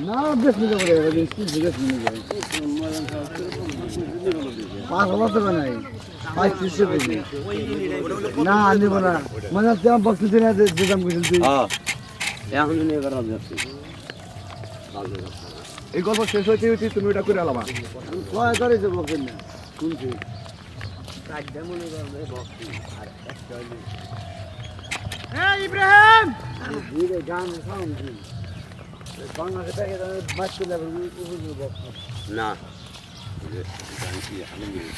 না বেশ নিতে পারে পাঁচ হাজার টাকা নাই 3500 কেজি না আনব না মানে তেমন বক্তব্য না দাম কইছেন তুই এখন নিয়ে করা যাচ্ছে এই গল্প শেষ হইতে হইতে তুমি এটা করে আলামা কয় করেছে বকেন না শুনছি ইব্রাহিম ধীরে গান সাউন্ড বাংলাদেশে থেকে মাছ তুলে না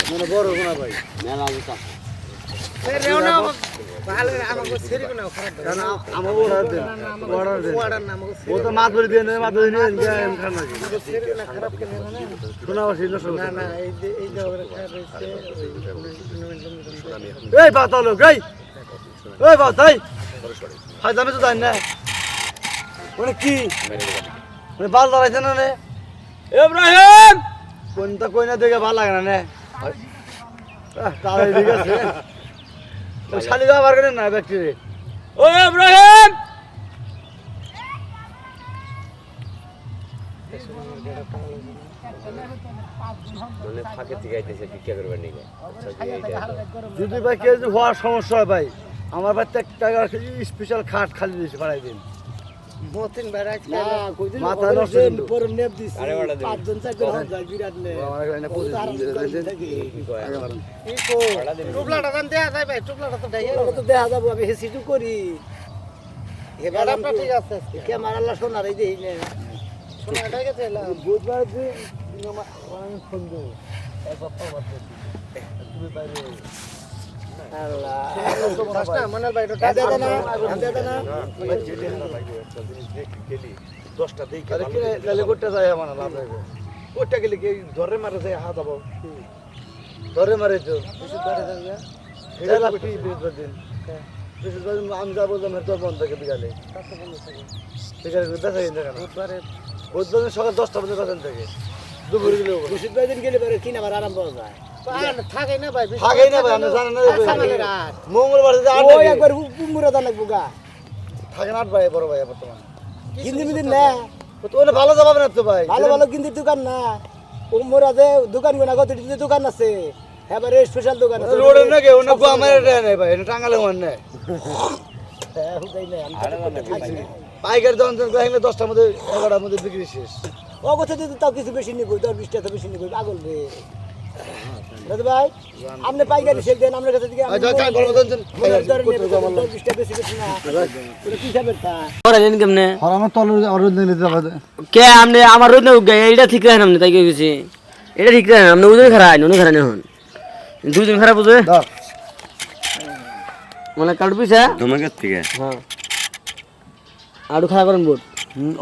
মানে বড় কোনা ভাই মেলা আছে রেওনা ভালো আমাকে সেরি কোনা খারাপ কারণ আমার অর্ডার দেন ওয়ার্ডার নাম ও তো মাছ ধরে দিয়ে মাছ ধরে নিয়ে গেম খানা সেরি কোনা খারাপ কেন না শোনা ছিল না না এই যে ওরা খারাপ হইছে এই বাতা লোক এই বাতাই হাই দামে তো দেন না মানে কি মানে বাল দাঁড়াইছে না নে ইব্রাহিম কোনটা কইনা দেখে ভালো লাগে না নে তাহলে ঠিক আছে শালি ব্যবহার করেন না ব্যক্তি ও ইব্রাহিম মানে ফাঁকে থেকে আইতেছে ভিক্ষা করবার নিয়ে যদি ভাই কেউ যদি হওয়ার সমস্যা হয় ভাই আমার বাড়িতে একটা স্পেশাল খাট খালি দিয়েছে বাড়াই দিন মতিন বেড়া মাথা নষ্ট কিন্তু। পরে নেপ দিছি আরে ওটা দিন। পাঁচজন চারজন যায় বিরাট নে আমার এখানে পঁচিশ দিন দিয়েছে। কি কয় ই কো টুকলাটা দান দেয়া যায় ভাই টুকলাটা তো দেয়া তো দেয়া যাবো আমি হেসিটু করি এবার আমরা ঠিক আছে কে মারালা সোনার এই দেই নে সোনাটা গেছে এলা বুধবার দিন আমি ফোন দেবো এক সপ্তাহ বাদ তুমি বাইরে আল্লাহ ফাস্টা মনাল ভাই এটা দে না দে না দশটা দিই আরে কি লালে করতে যায় আমার লাভ হবে ওটা গেলে কি ধরে মারা যায় হাত আবার ধরে মারে তো কিছু ধরে থাকবে এটা লাগবে কি বুধবার দিন বুধবার দিন আমি যাবো আমার তো বন্ধ থাকে বিকালে বিকালে দেখা যায় না বুধবারে বুধবার দিন সকাল 10টা বাজে দোকান থেকে দুপুরে গেলে খুশিদ ভাই দিন গেলে পরে কিনা আবার আরম্ভ হয়ে যায় থাকে না ভাই থাকেই না ভাই, আপনি জানেন না যে- সামালে রাত মঙ্গলবার দিন আট ওই একবার মুরা দান লাগবো গা থাকে 8 ভাই বড় ভাই বর্তমান গিন্দি মিদিন না তো ওটা ভালো যাবে না তো ভাই ভালো ভালো গিন্দির দোকান না ও মোরা যে দোকান গোনা কত দোকান আছে এবারে স্পেশাল দোকান আছে রোডের নাকি অন্য গো আমার এটা নাই ভাই এটা টাঙ্গালে মান নাই হ্যাঁ, হুদাই নাই, আমি তো খাইছি না। পাইকারি দোকান থেকে গেলে 10টার মধ্যে 11টার মধ্যে বিক্রি শেষ ও কথা দিতে তাও কিছু বেশি নিব 10-20 টাকা বেশি নিব পাগল রে দাদা ভাই আপনি পাইকারি সেল দেন আমার কাছে থেকে আমি আচ্ছা গল্প দেন 10-20 টাকা বেশি বেশি না ওটা কি খাবেন তা করেন কেমনে আর আমার তলে আর নিতে হবে কে আপনি আমার রোজ না এইটা ঠিক রাখেন আপনি তাই গেছি এটা ঠিক রাখেন আপনি ওজন খারাপ নুন খারাপ এখন দুজন খারাপ বুঝে দাও মানে কাট পিছা তোমাকে থেকে হ্যাঁ আড়ু খারাপ করেন বোট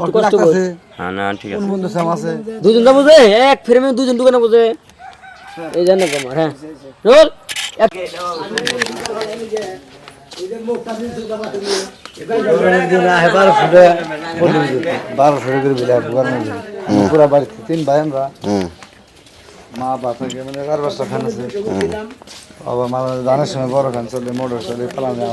অল্প কষ্ট কর। আছে হ্যাঁ না ঠিক কোন আছে বন্ধু সাম আছে দুজন যা বুঝে এক ফ্রেমে দুজন দোকানে বুঝে এই জানো তোমার হ্যাঁ রোল এক হেবার ফুটে 1200 করে বিলা পুরা বাড়ি 3 ভাই আমরা মা বাপ থেকে মানে 4-5টা খান আছে বাবা মা দানের সময় বড় খান চলে মোটর চলে ফেলানো